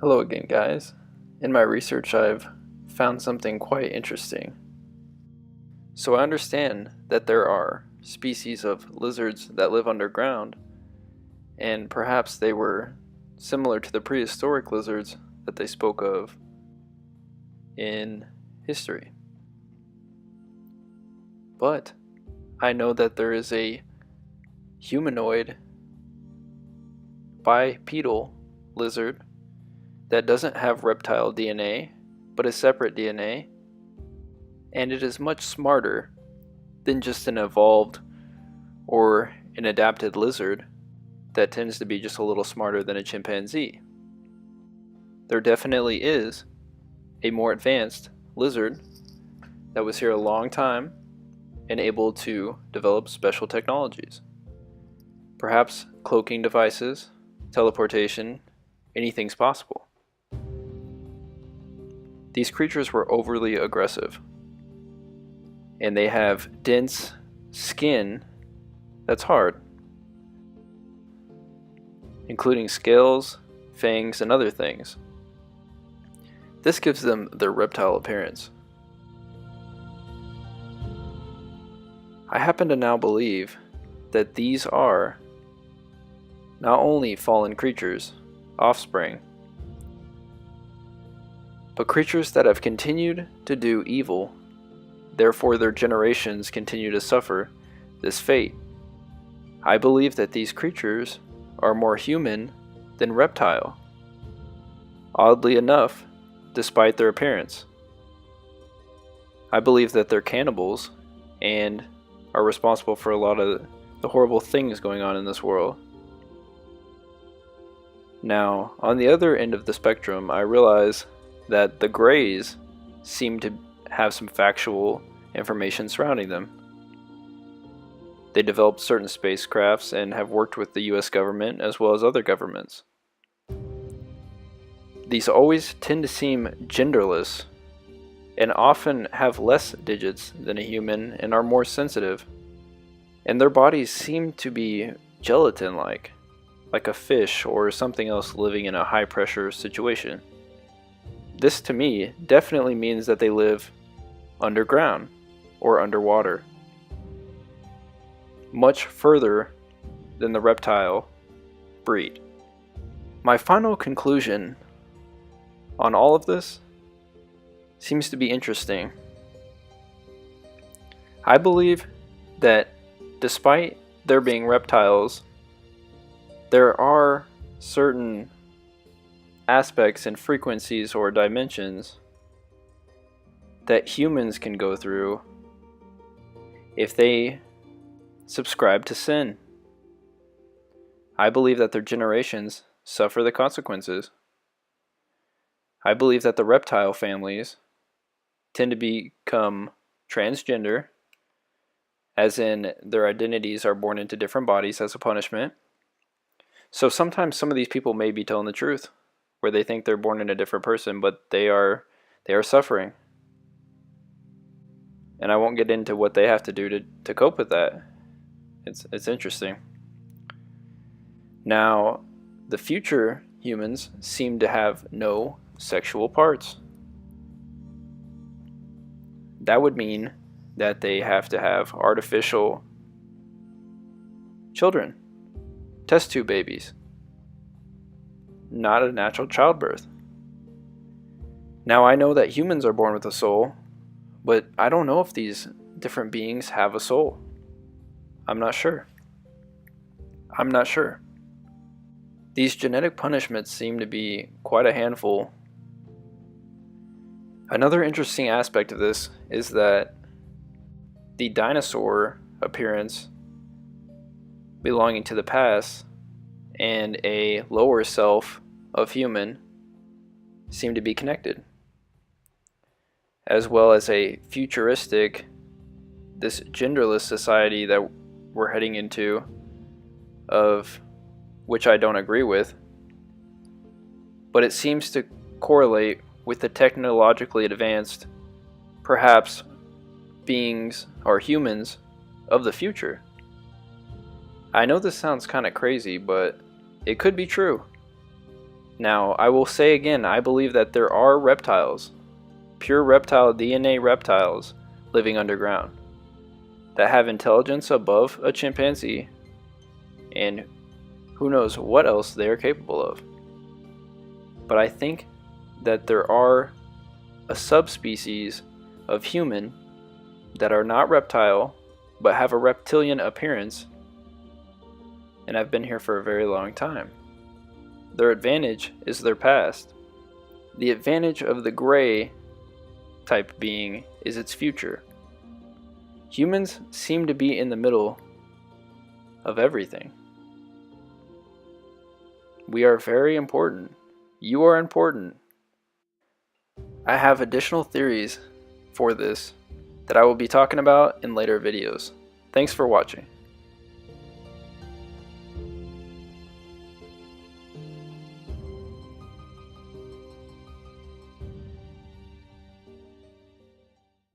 Hello again, guys. In my research, I've found something quite interesting. So I understand that there are species of lizards that live underground, and perhaps they were similar to the prehistoric lizards that they spoke of in history. But I know that there is a humanoid bipedal lizard that doesn't have reptile DNA, but a separate DNA, and it is much smarter than just an evolved or an adapted lizard that tends to be just a little smarter than a chimpanzee. There definitely is a more advanced lizard that was here a long time and able to develop special technologies. Perhaps cloaking devices, teleportation, anything's possible. These creatures were overly aggressive, and they have dense skin that's hard, including scales, fangs, and other things. This gives them their reptile appearance. I happen to now believe that these are not only fallen creatures, offspring, but creatures that have continued to do evil, therefore their generations continue to suffer this fate. I believe that these creatures are more human than reptile, oddly enough, despite their appearance. I believe that they're cannibals and are responsible for a lot of the horrible things going on in this world. Now, on the other end of the spectrum, I realize that the Greys seem to have some factual information surrounding them. They developed certain spacecrafts and have worked with the US government as well as other governments. These always tend to seem genderless and often have less digits than a human and are more sensitive. And their bodies seem to be gelatin-like, like a fish or something else living in a high-pressure situation. This to me definitely means that they live underground or underwater, much further than the reptile breed. My final conclusion on all of this seems to be interesting. I believe that despite there being reptiles, there are certain aspects and frequencies or dimensions that humans can go through if they subscribe to sin. I believe that their generations suffer the consequences. I believe that the reptile families tend to become transgender, as in their identities are born into different bodies as a punishment. So sometimes some of these people may be telling the truth, where they think they're born in a different person, but they are suffering. And I won't get into what they have to do to cope with that. It's interesting. Now, the future humans seem to have no sexual parts. That would mean that they have to have artificial children, test tube babies, not a natural childbirth. Now, I know that humans are born with a soul, but I don't know if these different beings have a soul. I'm not sure. These genetic punishments seem to be quite a handful. Another interesting aspect of this is that the dinosaur appearance belonging to the past and a lower self of human seem to be connected, as well as a futuristic, this genderless society that we're heading into, of which I don't agree with, but it seems to correlate with the technologically advanced, perhaps, beings or humans of the future. I know this sounds kind of crazy, but it could be true. Now, I will say again, I believe that there are reptiles, pure reptile DNA reptiles, living underground that have intelligence above a chimpanzee, and who knows what else they are capable of. But I think that there are a subspecies of human that are not reptile but have a reptilian appearance and have been here for a very long time. Their advantage is their past. The advantage of the gray type being is its future. Humans seem to be in the middle of everything. We are very important. You are important. I have additional theories for this that I will be talking about in later videos. Thanks for watching.